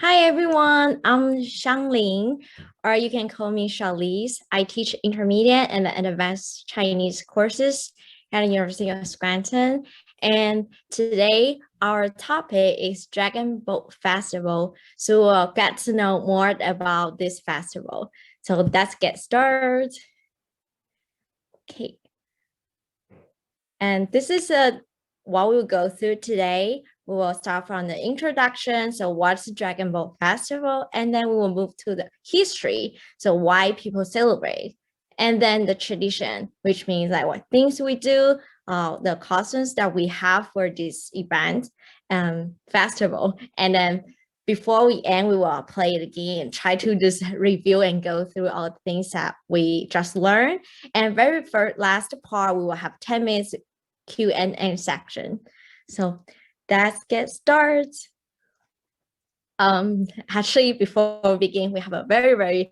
Hi everyone, I'm Hsiang-Ling, or you can call me Charlize. I teach intermediate and advanced Chinese courses at the University of Scranton. And today our topic is Dragon Boat Festival. So we'll get to know more about this festival. So let's get started. Okay. And this is what we'll go through today. We will start from the introduction. So what's the Dragon Boat Festival? And then we will move to the history. So why people celebrate. And then the tradition, which means like what things we do, the costumes that we have for this event festival. And then before we end, we will play it again and try to just review and go through all the things that we just learned. And very first, last part, we will have 10 minutes Q&A section. So let's get started. Actually, before we begin, we have a very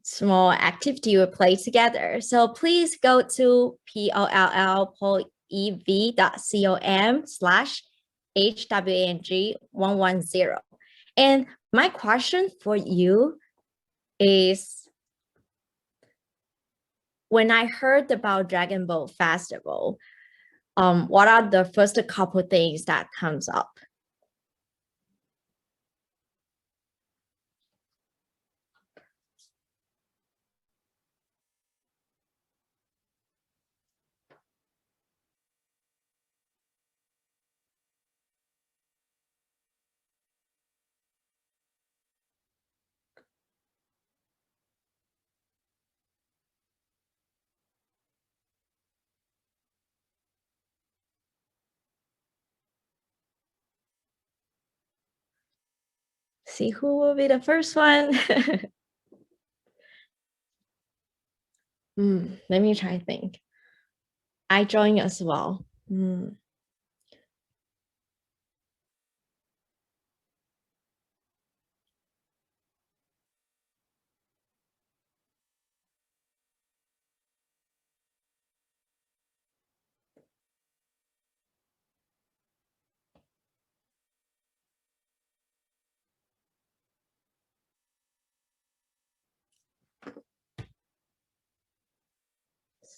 small activity we play together. So please go to pollpoev.com/HWANG110. And my question for you is, when I heard about Dragon Boat Festival, what are the first couple things that comes up? See who will be the first one. Let me try to think. I join as well.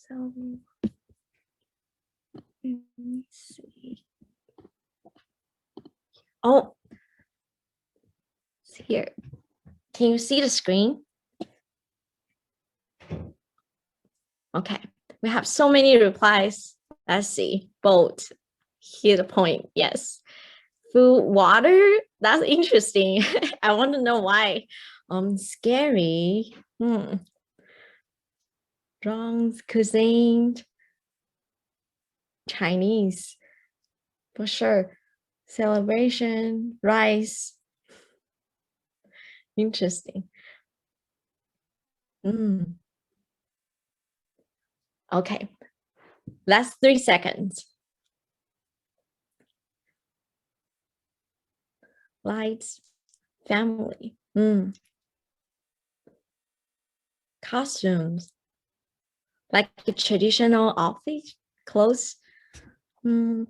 So let me see. Oh, it's here. Can you see the screen? Okay, we have so many replies. Let's see. Boat. Here's the point. Yes. Food, water. That's interesting. I want to know why. Scary. Drums, cuisine, Chinese, for sure. Celebration, rice. Interesting. Okay, last 3 seconds. Lights, family. Costumes, like a traditional outfit, clothes. Yuan.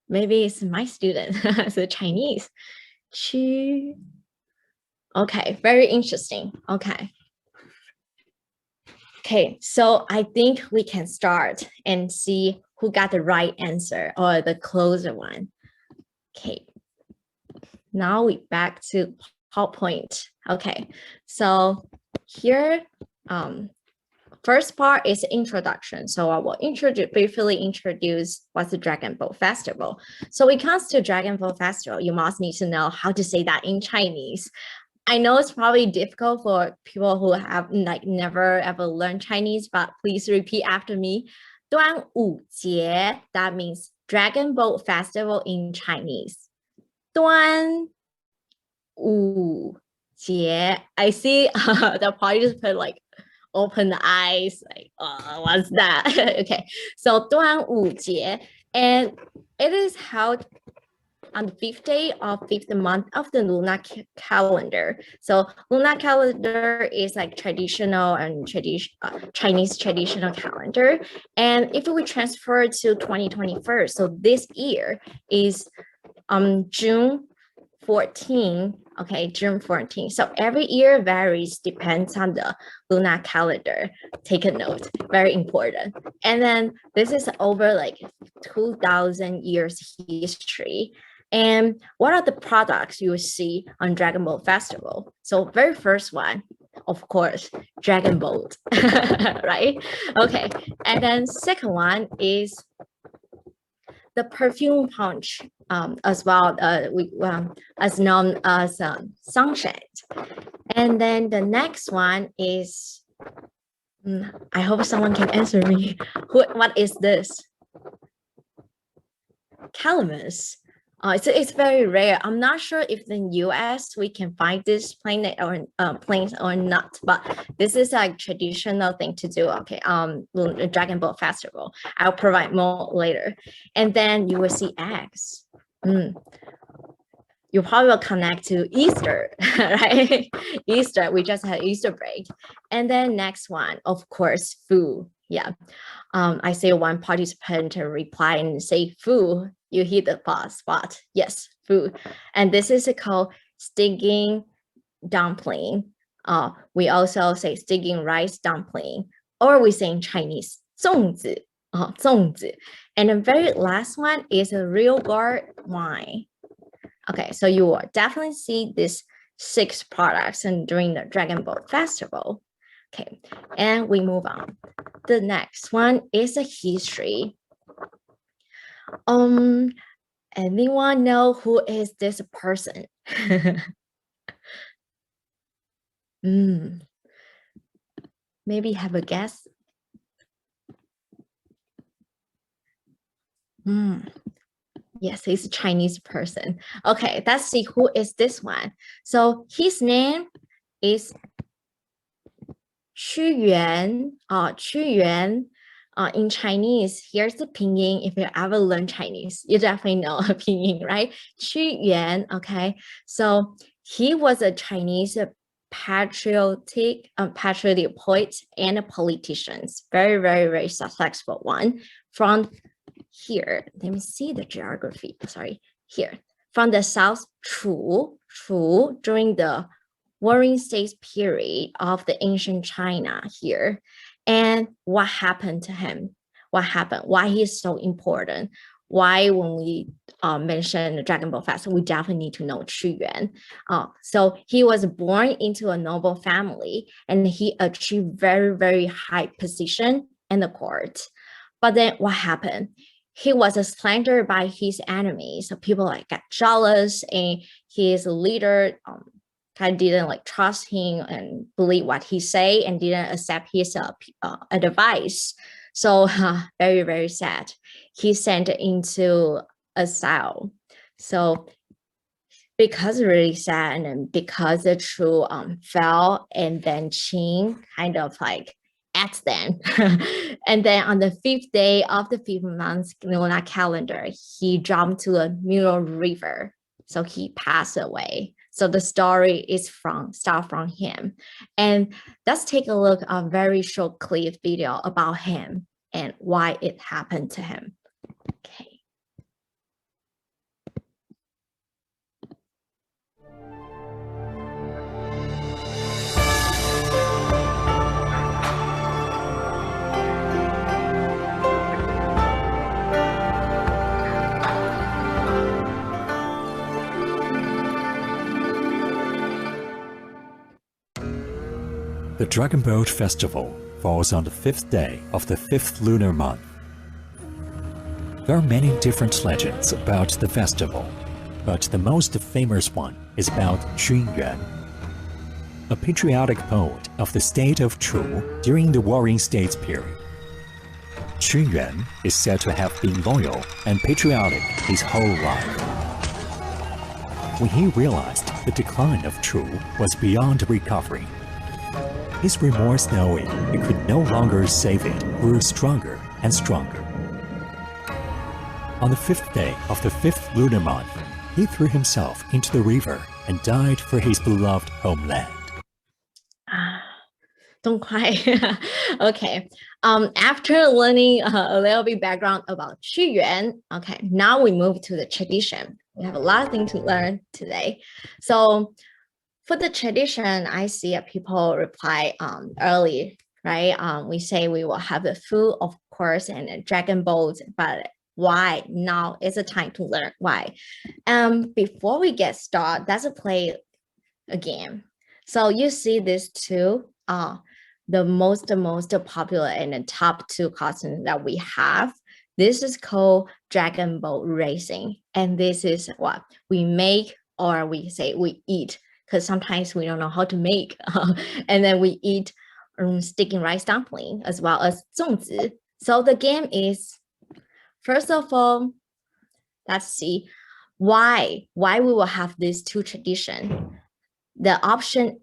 Maybe it's my student, so Chinese. Qu. Okay, very interesting. Okay, so I think we can start and see who got the right answer or the closer one. Okay, now we back to PowerPoint. Okay, so here, first part is introduction. So I will briefly introduce what's the Dragon Boat Festival. So when it comes to Dragon Boat Festival, you must need to know how to say that in Chinese. I know it's probably difficult for people who have like never ever learned Chinese, but please repeat after me. 端午节, that means Dragon Boat Festival in Chinese. 端午节. I see the party just put like open the eyes, like, what's that? Okay, so 端午节, and it is held on the 5th day of 5th month of the lunar calendar. So lunar calendar is like traditional and Chinese traditional calendar. And if we transfer to 2021, so this year is June 14, okay, June 14. So every year varies, depends on the lunar calendar. Take a note, very important. And then this is over like 2,000 years history. And what are the products you will see on Dragon Boat Festival? So very first one, of course, Dragon Boat, right? Okay, and then second one is the perfume punch, as well, as known as sunshine. And then the next one is, I hope someone can answer me. What is this? Calamus. It's very rare. I'm not sure if in the US we can find this planet or planes or not, but this is a traditional thing to do. Okay, Dragon Boat Festival. I'll provide more later. And then you will see eggs. You probably will connect to Easter, right? Easter, we just had Easter break. And then next one, of course, food. Yeah. I see one participant reply and say food. You hit the spot. Yes, food. And this is called stinging dumpling. We also say stinging rice dumpling, or we say in Chinese, 粽子, 粽子. And the very last one is a real guard wine. Okay, so you will definitely see these 6 products and during the Dragon Boat Festival. Okay, and we move on. The next one is a history. Anyone know who is this person? Maybe have a guess. Yes, he's a Chinese person. Okay, let's see who is this one. So his name is Qu Yuan. Qu Yuan. In Chinese, here's the pinyin. If you ever learn Chinese, you definitely know a pinyin, right? Qu Yuan, okay? So he was a Chinese patriotic poet and a politician. Very, very, very successful one. From here, let me see the geography, sorry, here. From the South Chu during the Warring States period of the ancient China here. And what happened to him? What happened? Why he is so important? Why when we mention the Dragon Boat Festival, we definitely need to know Qu Yuan. So he was born into a noble family and he achieved very, very high position in the court. But then what happened? He was slandered by his enemies. So people like got jealous and his leader kind of didn't like trust him and believe what he say and didn't accept his advice. So very, very sad. He sent into exile. So because really sad and because the Chu fell and then Qing kind of like at them. And then on the 5th day of the 5th month lunar calendar, he jumped to a Muro River. So he passed away. So the story is start from him. And let's take a look at a very short clip video about him and why it happened to him. Okay. The Dragon Boat Festival falls on the 5th day of the 5th lunar month. There are many different legends about the festival, but the most famous one is about Qu Yuan, a patriotic poet of the state of Chu during the Warring States period. Qu Yuan is said to have been loyal and patriotic his whole life. When he realized the decline of Chu was beyond recovery, his remorse knowing it could no longer save it grew stronger and stronger. On the 5th day of the 5th lunar month, he threw himself into the river and died for his beloved homeland. Don't cry. Okay. After learning a little bit background about Qu Yuan, okay, now we move to the tradition. We have a lot of things to learn today. So for the tradition, I see people reply early, right? We say we will have the food, of course, and a dragon boat, but why? Now is the time to learn why. Before we get started, let's play a game. So you see these two, the most popular and the top two costumes that we have. This is called dragon boat racing, and this is what we make, or we say we eat, because sometimes we don't know how to make, and then we eat sticky rice dumpling as well as 粽子. So the game is, first of all, let's see why we will have these two traditions. The option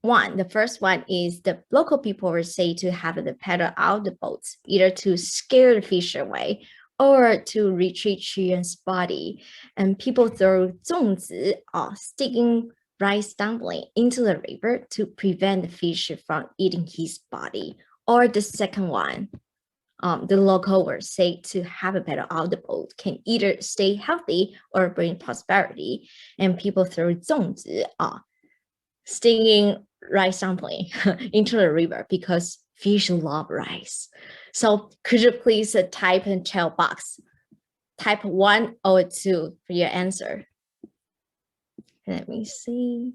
one, the first one is the local people will say to have the paddle out the boats, either to scare the fish away or to retrieve Qu Yuan's body. And people throw 粽子, sticking rice dumpling, into the river to prevent the fish from eating his body. Or the second one, the local will say to have a paddle out the boat can either stay healthy or bring prosperity. And people throw 粽子, stinging rice dumpling into the river because fish love rice. So could you please type in chat box, type 1 or 2 for your answer. Let me see.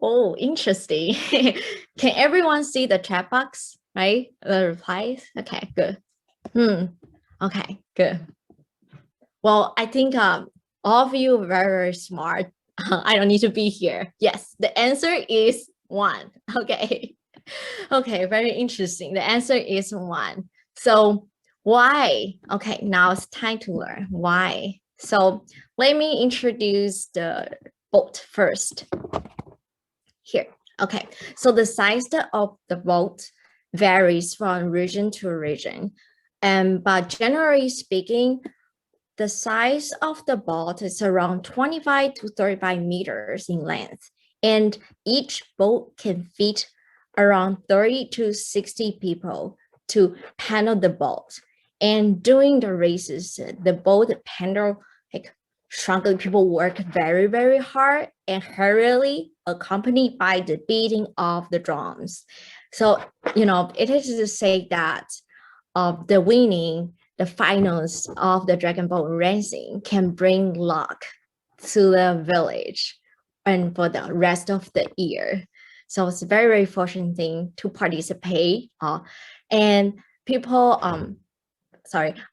Oh, interesting. Can everyone see the chat box, right? The replies? Okay, good. Okay, good. Well, I think all of you are very, very smart. I don't need to be here. Yes, the answer is 1. Okay. Okay, very interesting. The answer is 1. So why? Okay, now it's time to learn why. So let me introduce the boat first. Here, okay, so the size of the boat varies from region to region, but generally speaking, the size of the boat is around 25 to 35 meters in length, and each boat can fit around 30 to 60 people to paddle the boat. And during the races, the boat paddle, like, struggling people work very, very hard and hurriedly, accompanied by the beating of the drums. So, it is to say that the finals of the dragon boat racing can bring luck to the village and for the rest of the year. So it's a very, very fortunate thing to participate. And people,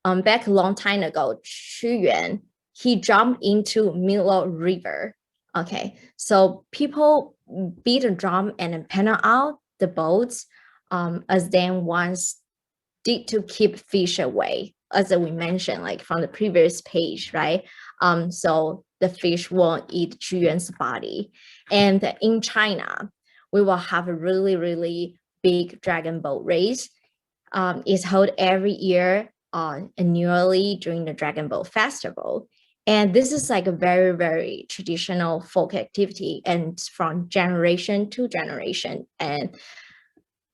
back a long time ago, Qu Yuan, he jumped into Milo River. Okay, so people beat a drum and paddle out the boats as they once did to keep fish away, as we mentioned, like from the previous page, right? So the fish won't eat Qu Yuan's body. And in China, we will have a really, really big dragon boat race. It's held every year annually during the Dragon Boat Festival. And this is like a very, very traditional folk activity, and from generation to generation. And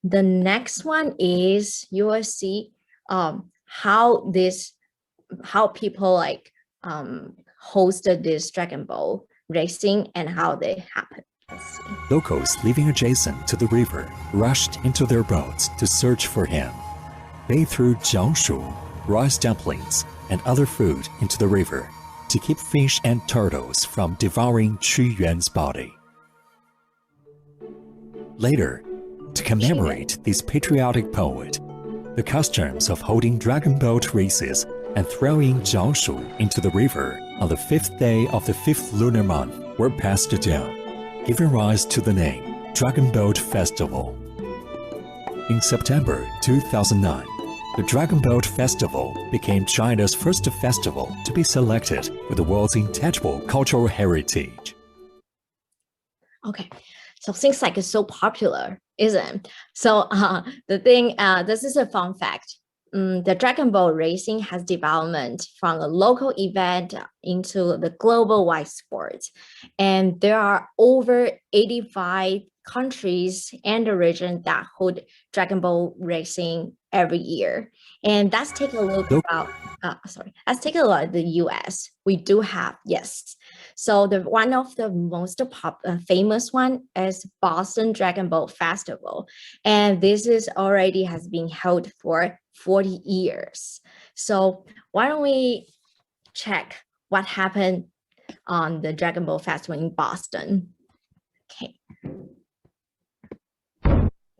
the next one is, you will see how people hosted this dragon boat racing and how they happen. Let's see. Locals living adjacent to the river rushed into their boats to search for him. They threw jiangshu, rice dumplings, and other food into the river to keep fish and turtles from devouring Qu Yuan's body. Later, to commemorate this patriotic poet, the customs of holding dragon boat races and throwing jiangshu into the river on the 5th day of the 5th lunar month were passed down, giving rise to the name Dragon Boat Festival. In September 2009, the Dragon Boat Festival became China's first festival to be selected with the world's intangible cultural heritage. Okay, so seems like it's so popular, isn't it? So the thing, this is a fun fact. The Dragon Boat racing has developed from a local event into the global wide sport. And there are over 85 countries and the region that hold Dragon Boat racing every year. And let's take a look about, let's take a look at the US. We do have, yes. So the one of the most famous one is Boston Dragon Boat Festival. And this is already has been held for 40 years. So why don't we check what happened on the Dragon Boat Festival in Boston? Okay.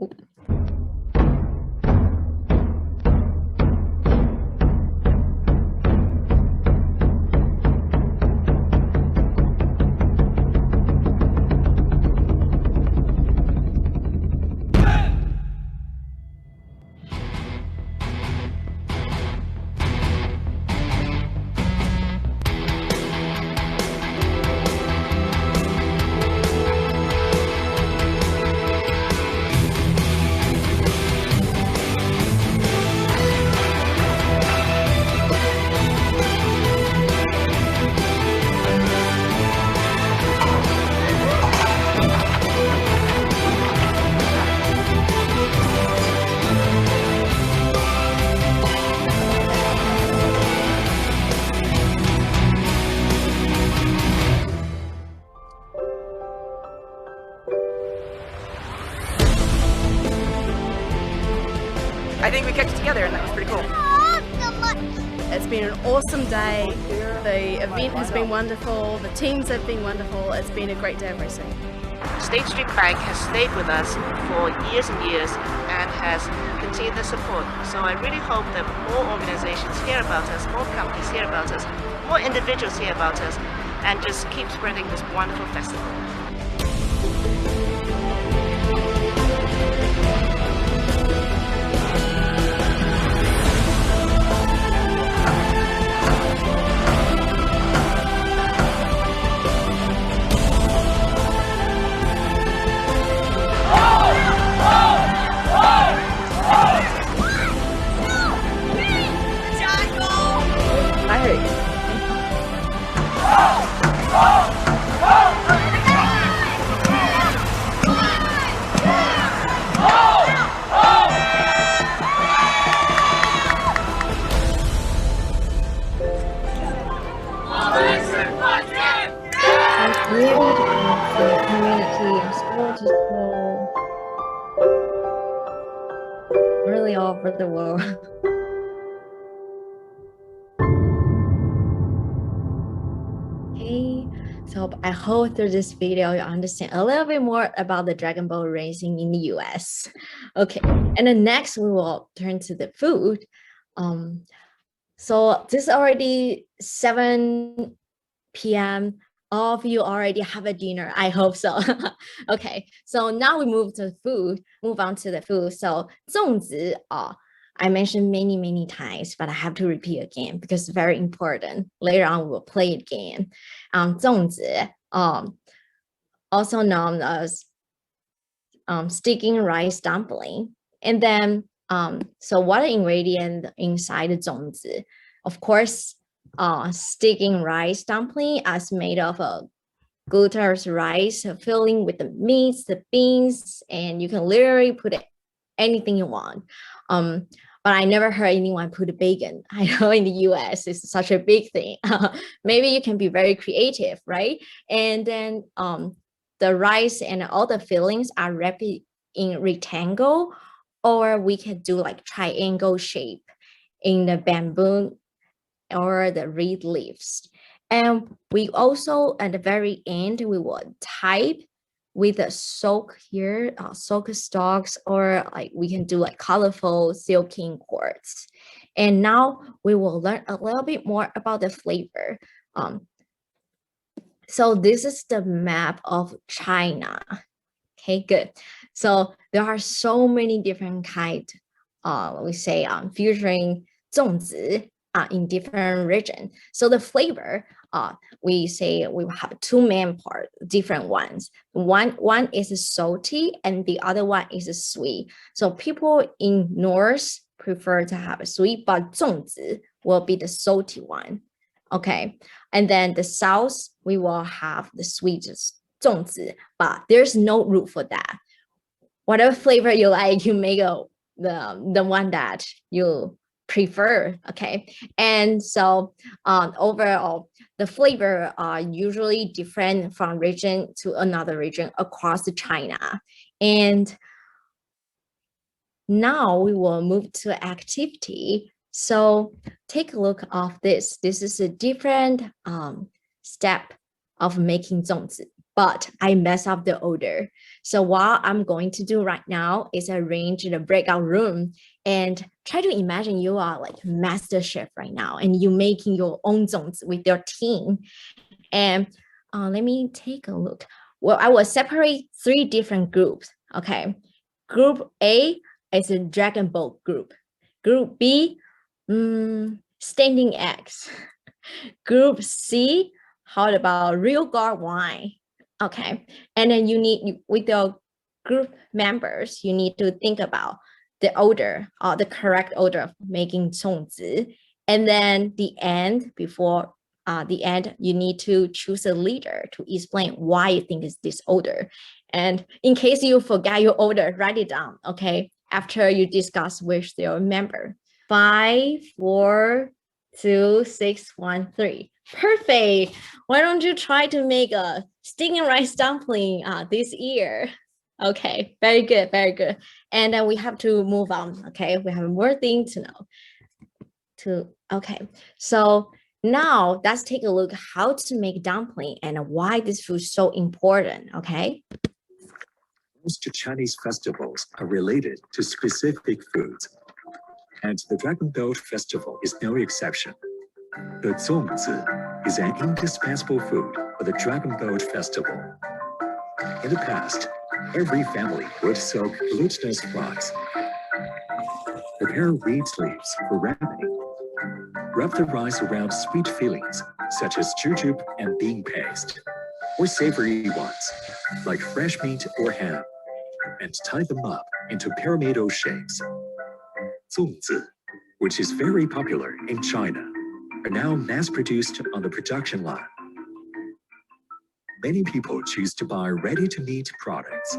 Ooh. I think we kicked it together and that was pretty cool. It's been an awesome day. The event has been wonderful. The teams have been wonderful. It's been a great day of racing. State Street Bank has stayed with us for years and years and has continued the support. So I really hope that more organizations hear about us, more companies hear about us, more individuals hear about us, and just keep spreading this wonderful festival. Really all over the world. Okay, so I hope through this video you understand a little bit more about the Dragon Boat racing in the US. Okay, and then next we will turn to the food. So this is already 7 p.m. All of you already have a dinner. I hope so. Okay, so now we move on to the food. So 粽子, I mentioned many times, but I have to repeat again because it's very important. Later on, we'll play it again. 粽子, also known as sticky rice dumpling. And then, so what are ingredients inside the 粽子? Of course, sticky rice dumpling is made of a glutinous rice filling with the meats, the beans, and you can literally put anything you want. But I never heard anyone put bacon. I know in the US it's such a big thing. Maybe you can be very creative, right? And then the rice and all the fillings are wrapped in rectangle, or we can do like triangle shape in the bamboo or the reed leaves. And we also, at the very end, we will type with a soak here, soak stalks, or like we can do like colorful silking cords. And now we will learn a little bit more about the flavor. So this is the map of China. Okay, good. So there are so many different kinds, we say featuring 粽子. in different region. So the flavor, we say we have two main parts, different ones. One is salty and the other one is sweet. So people in north prefer to have a sweet, but 粽子 will be the salty one. Okay, and then the south, we will have the sweetest 粽子, but there's no root for that. Whatever flavor you like, you make the one that you prefer. Okay, and so overall, the flavor are usually different from region to another region across China. And now we will move to activity. So take a look of this. This is a different step of making 粽子, but I mess up the order. So what I'm going to do right now is arrange the breakout room and try to imagine you are like master chef right now and you making your own 粽子 with your team. And let me take a look. Well, I will separate 3 different groups. Okay, group A is a dragon boat group. Group B, standing eggs. Group C, how about real guard wine? Okay, and then you need, with your group members, you need to think about the order, the correct order of making 粽子. And then the end, before the end, you need to choose a leader to explain why you think it's this order. And in case you forget your order, write it down, okay? After you discuss with your member. 5, 4, 2, 6, 1, 3. Perfect. Why don't you try to make a stinging rice dumpling this year? Okay, very good, very good. And then we have to move on. Okay, we have more things to know. Okay, so now let's take a look how to make dumpling and why this food is so important. Okay. Most Chinese festivals are related to specific foods, and the Dragon Boat Festival is no exception. The 粽子 is an indispensable food for the Dragon Boat Festival. In the past, every family would soak glutinous rice, prepare reed leaves for wrapping, wrap the rice around sweet fillings such as jujube and bean paste, or savory ones like fresh meat or ham, and tie them up into pyramidal shapes. 粽子, which is very popular in China, are now mass-produced on the production line. Many people choose to buy ready-to-eat products.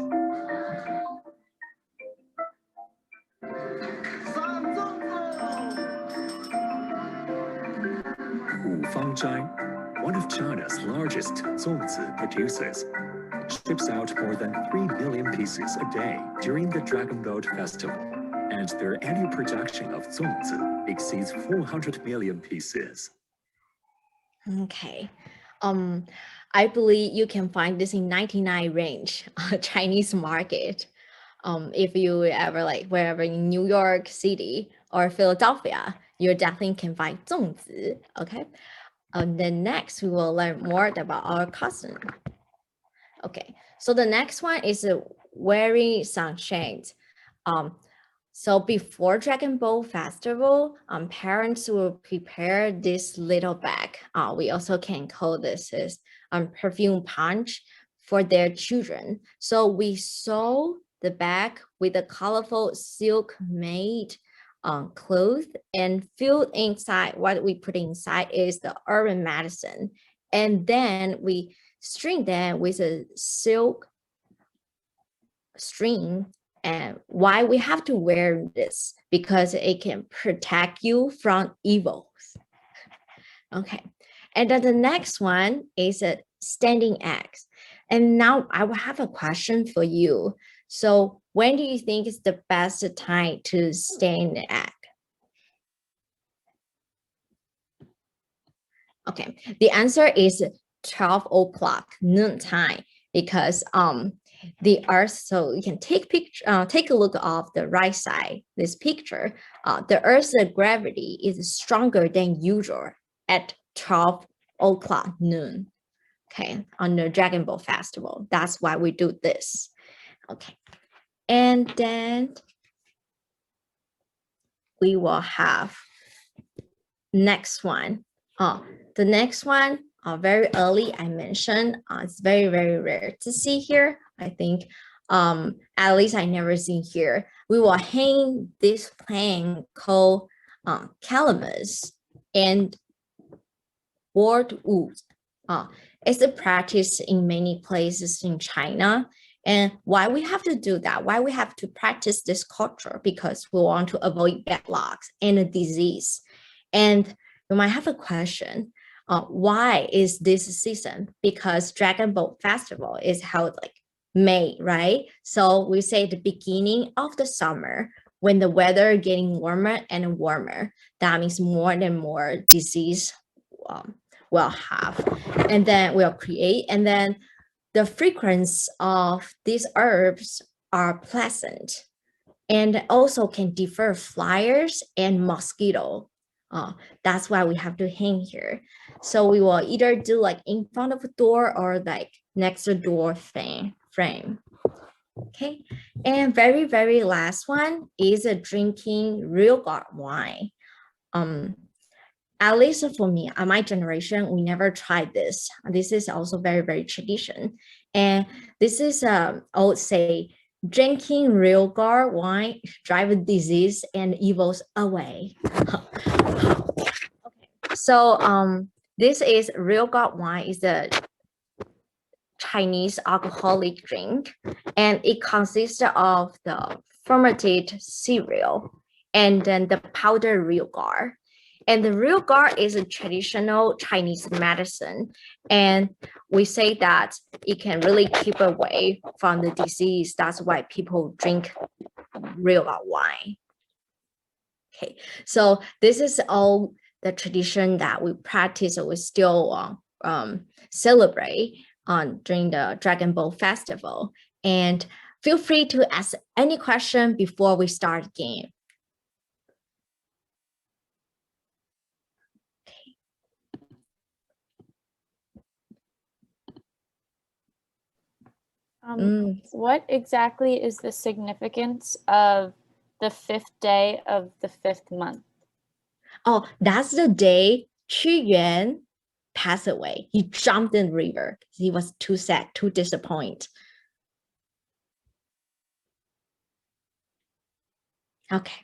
五芳斋, one of China's largest 粽子 producers, ships out more than 3 million pieces a day during the Dragon Boat Festival, and their annual production of 粽子 exceeds 400 million pieces. Okay. I believe you can find this in 99 range Chinese market. If you ever like wherever in New York City or Philadelphia, you definitely can find 粽子. Okay. Then next we will learn more about our cousin. Okay. So the next one is wearing sunshades. So before Dragon Boat Festival, parents will prepare this little bag. We also can call this as perfume punch for their children. So we sew the bag with a colorful silk made cloth, and filled inside, what we put inside is the urban medicine. And then we string them with a silk string. And why we have to wear this? Because it can protect you from evils. Okay, and then the next one is a standing eggs. And now I will have a question for you. So when do you think is the best time to stand the egg? Okay, the answer is 12 o'clock noon time, because the earth, so you can take a look of the right side, this picture. The earth's gravity is stronger than usual at 12 o'clock noon, okay, on the Dragon Boat Festival. That's why we do this. Okay, and then we will have next one. The next one, very early, I mentioned, it's very, very rare to see here. I think at least I never seen here. We will hang this plant called calamus and boardwood. It's a practice in many places in China. And why we have to do that? Why we have to practice this culture? Because we want to avoid bad lucks and a disease. And you might have a question. Why is this season? Because Dragon Boat Festival is held like May, right? So we say the beginning of the summer when the weather getting warmer and warmer. That means more and more disease will have, and then will create. And then the fragrance of these herbs are pleasant and also can defer flies and mosquito. That's why we have to hang here. So we will either do like in front of a door or like next to door frame. Okay, and very, very last one is a drinking real god wine. At least for me, my generation, we never tried this. This is also very, very tradition. And this is, I would say, drinking real god wine drive disease and evils away. Okay. So this is real god wine is a Chinese alcoholic drink, and it consists of the fermented cereal and then the powdered real god. And the real god is a traditional Chinese medicine. And we say that it can really keep away from the disease. That's why people drink real god wine. Okay, so this is all the tradition that we practice or we still celebrate during the Dragon Boat Festival. And feel free to ask any question before we start the game. What exactly is the significance of the 5th day of the 5th month? Oh, that's the day Qu Yuan passed away. He jumped in the river. He was too sad, too disappointed. Okay,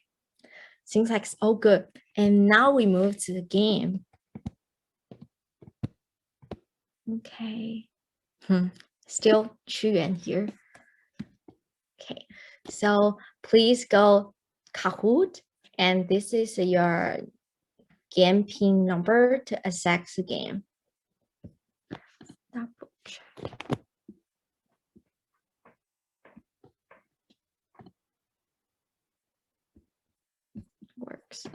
seems like it's all good. And now we move to the game. Okay. Still Qu Yuan here. Okay, so please go Kahoot, and this is your game pin number to access the game. Double check. Works.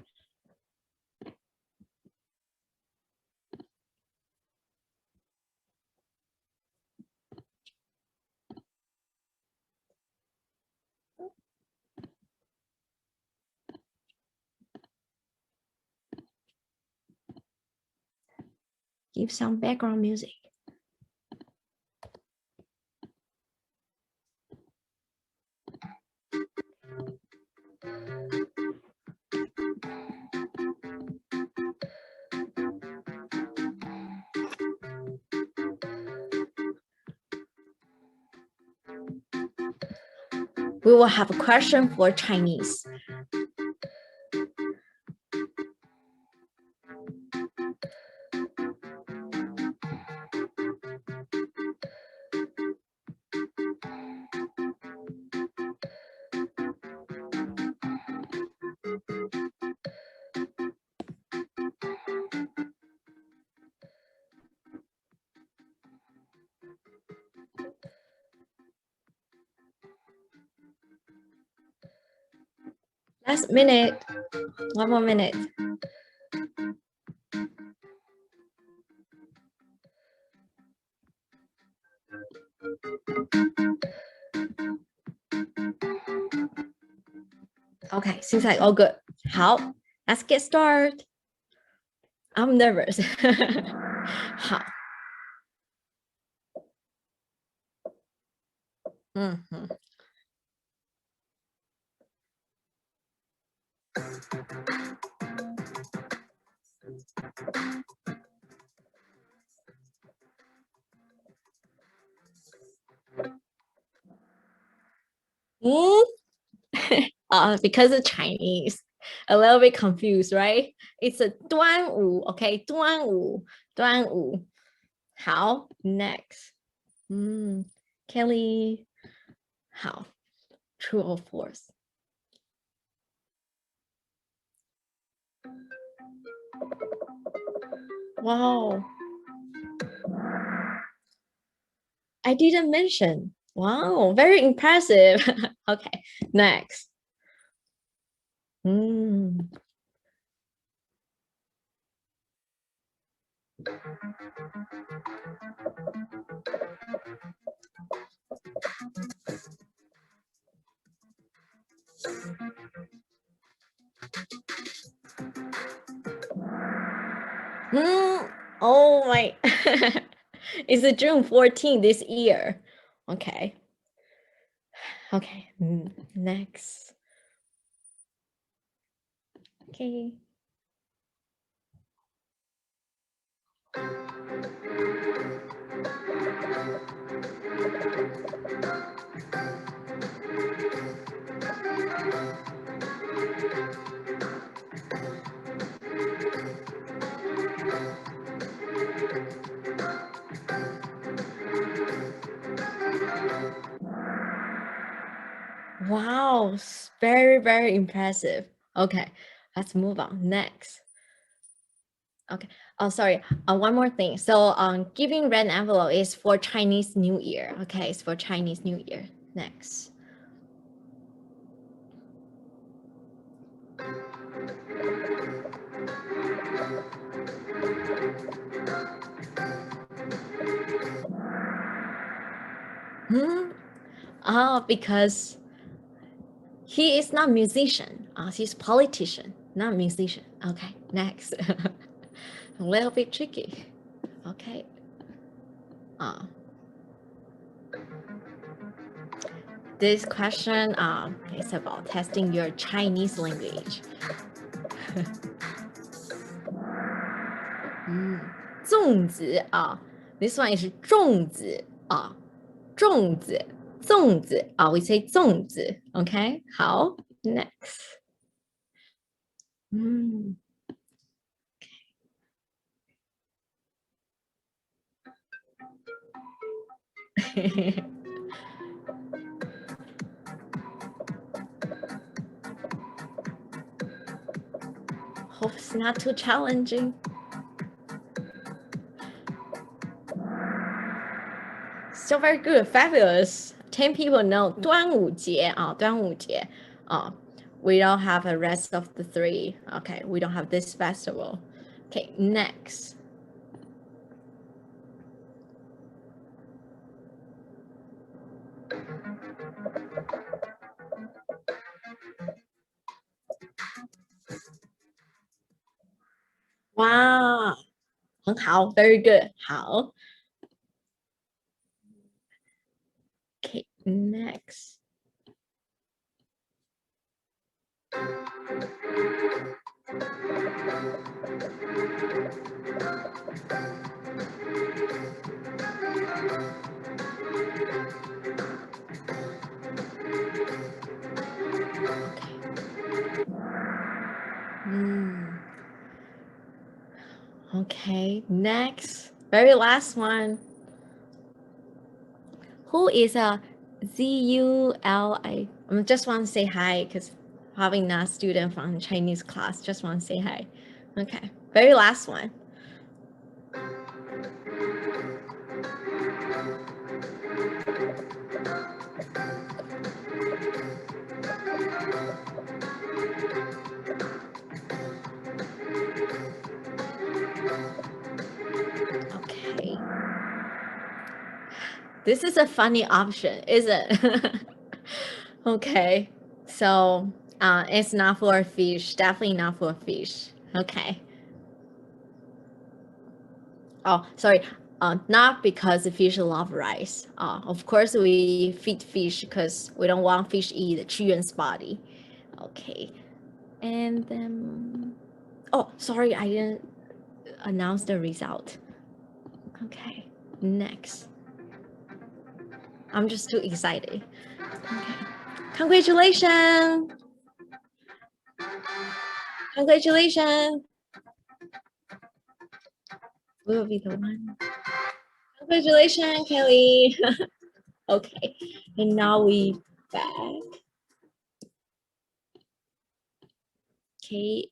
Give some background music. We will have a question for Chinese. Last minute, 1 more minute. Okay, seems like all good. 好, let's get started. I'm nervous. 好. Hmm? Because of Chinese, a little bit confused, right? It's a 端午, okay? 端午. How? Next. Kelly, how? True or false? Wow. I didn't mention. Wow, very impressive. Okay, next. Oh my. It's a June 14th this year. Okay. Okay, next. Okay. Wow, very, very impressive. Okay, let's move on. Next. Okay. Oh, sorry. One more thing. So, giving red envelope is for Chinese New Year. Okay, it's for Chinese New Year. Next. Because he is not musician. He's politician, not musician. Okay, next. A little bit tricky. Okay. This question is about testing your Chinese language. 粽子 this one is 粽子 粽子 we say 粽子 okay 好 next hope it's not too challenging. So very good, fabulous. 10 people know 端午节 端午节 we don't have the rest of the 3. Okay, we don't have this festival. Okay, next. Wow, 很好, very good. 好. Okay, next. Okay, next, very last one. Who is a ZULA? I just want to say hi because having a student from Chinese class, just want to say hi. Okay, very last one. Okay. This is a funny option, is it? Okay, so it's not for a fish, definitely not for a fish. Okay. Oh, sorry, not because the fish love rice. Of course, we feed fish because we don't want fish eat children's body. Okay, and then, oh, sorry, I didn't announce the result. Okay, next. I'm just too excited. Okay, congratulations. Congratulations. We will be the one. Congratulations, Kelly. Okay, and now we back. Okay,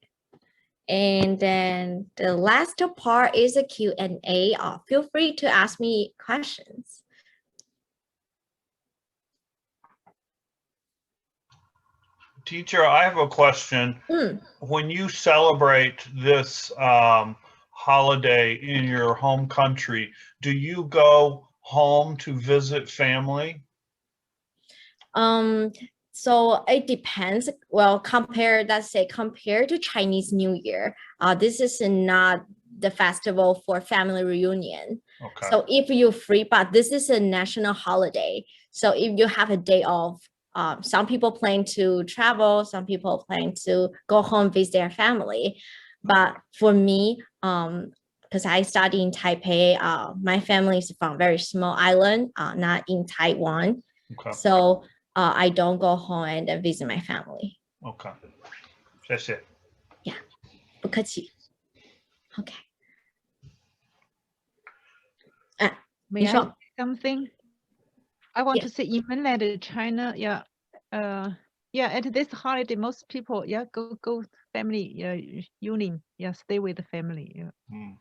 and then the last part is a Q&A. Feel free to ask me questions. Teacher, I have a question. When you celebrate this holiday in your home country, do you go home to visit family? So it depends. Well, let's say compared to Chinese New Year, this is not the festival for family reunion. Okay. So if you're free, but this is a national holiday. So if you have a day off, some people plan to travel, some people plan to go home, visit their family. But for me, because I study in Taipei, my family is from a very small island, not in Taiwan. Okay. So I don't go home and visit my family. Okay. 谢谢. Yeah. 不客气. Okay. May I Sure. say something? I want Yeah. to say in mainland China, at this holiday, most people, go family union, stay with the family. Yeah. Mm.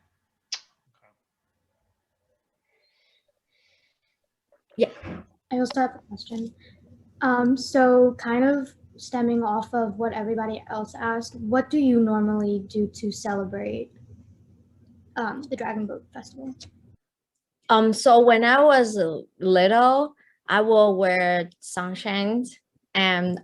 Yeah. I also have a question. So kind of stemming off of what everybody else asked, what do you normally do to celebrate the Dragon Boat Festival? So when I was little, I will wear sunshines, and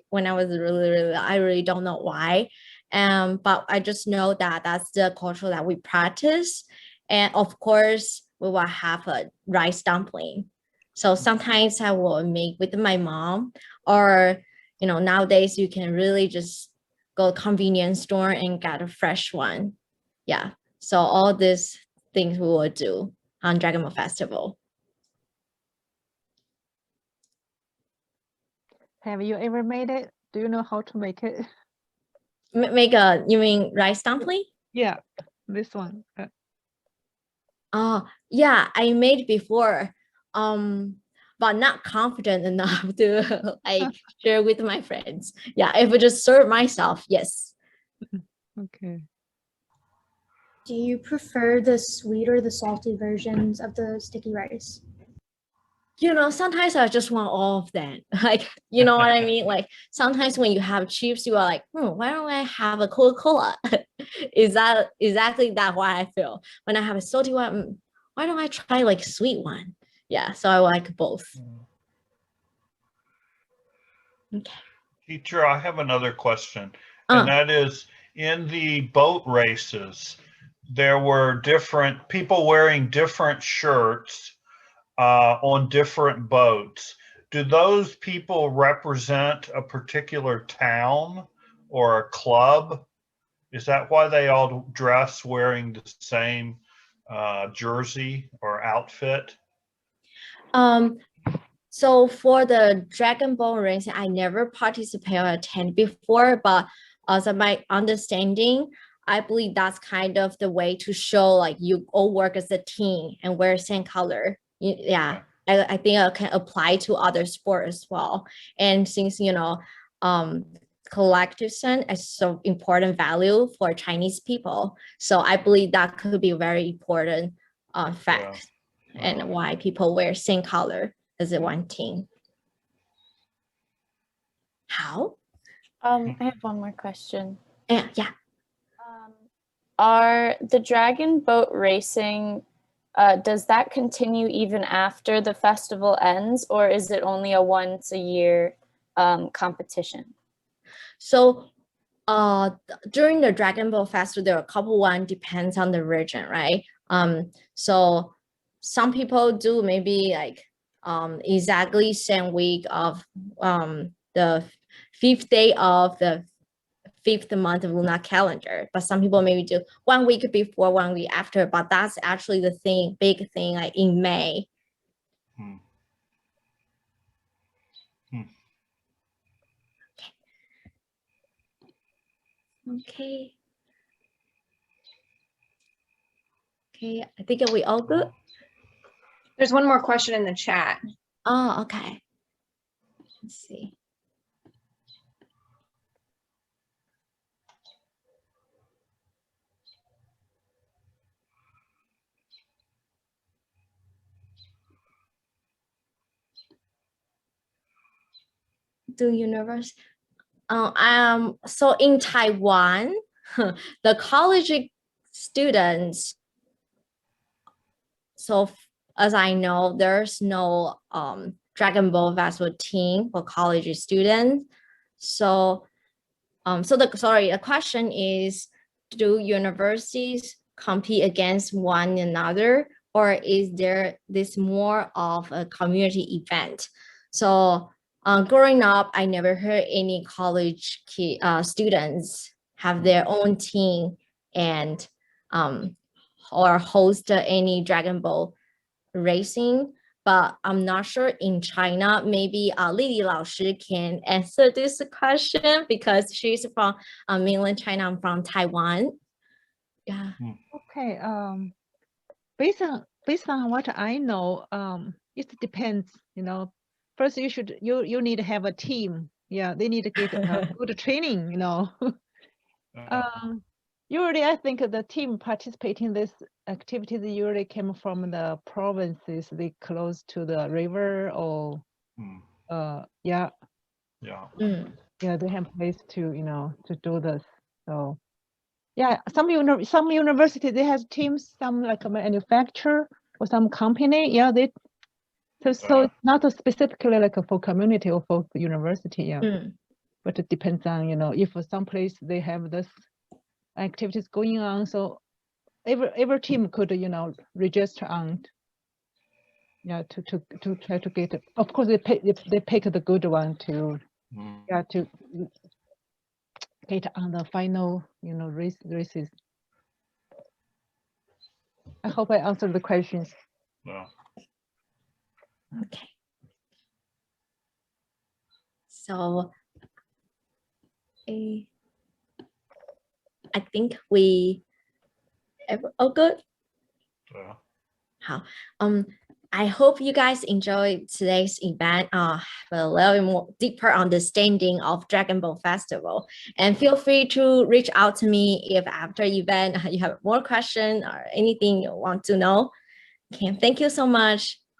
when I was really, I really don't know why, but I just know that that's the culture that we practice, and of course we will have a rice dumpling. So sometimes I will make with my mom, or nowadays you can really just go to convenience store and get a fresh one. Yeah. So all these things we will do on Dragon Ball Festival. Have you ever made it? Do you know how to make it? You mean rice dumpling? Yeah, this one. Oh, yeah, I made before, but not confident enough to like share with my friends. Yeah, if I just serve myself, yes. Okay. Do you prefer the sweet or the salty versions of the sticky rice? Sometimes I just want all of them. Like, you know what I mean? Like sometimes when you have chips, you are like, why don't I have a Coca-Cola? Is that exactly that why I feel? When I have a salty one, why don't I try like sweet one? Yeah, so I like both. Okay. Teacher, I have another question, and that is, in the boat races, there were different people wearing different shirts on different boats. Do those people represent a particular town or a club? Is that why they all dress wearing the same jersey or outfit? So for the Dragon Ball racing, I never participated or attended before, but as of my understanding, I believe that's kind of the way to show like you all work as a team and wear same color. Yeah, I think it can apply to other sports as well. And since collectivism is so important value for Chinese people, so I believe that could be a very important fact, and why people wear same color as a one team. How? I have one more question. Yeah. Are the dragon boat racing, does that continue even after the festival ends, or is it only a once a year competition? So during the Dragon Ball Festival, there are a couple one, depends on the region, right? So some people do maybe like exactly same week of the 5th day of the fifth month of lunar calendar, but some people maybe do 1 week before, 1 week after, but that's actually the thing, big thing, like in May. Hmm. Okay. Okay, I think we all good. There's one more question in the chat. Oh, okay. Let's see. So in Taiwan, the college students, so as I know, there's no Dragon Ball Festival team for college students. So the question is, do universities compete against one another, or is there this more of a community event? So growing up, I never heard any college students have their own team and or host any Dragon Ball racing. But I'm not sure in China. Maybe Lily 老师 can answer this question because she's from mainland China. I'm from Taiwan. Yeah. Okay. Based on what I know, it depends. You know, first you need to have a team. Yeah, they need to get good training. You know. Usually, I think the team participating in this activities usually came from the provinces they close to the river or yeah, they have place to to do this. So yeah, some university they have teams, some like a manufacturer or some company. Yeah, so it's not specifically like for community or for the university. Yeah, but it depends on if some place they have this activities going on, so every team could register on to try to get it. Of course they pick the good one to to get on the final races. I hope I answered the questions. Okay, so I think we all good. I hope you guys enjoyed today's event. Have a little more deeper understanding of Dragon Ball Festival, and feel free to reach out to me if after event you have more questions or anything you want to know. Okay, thank you so much.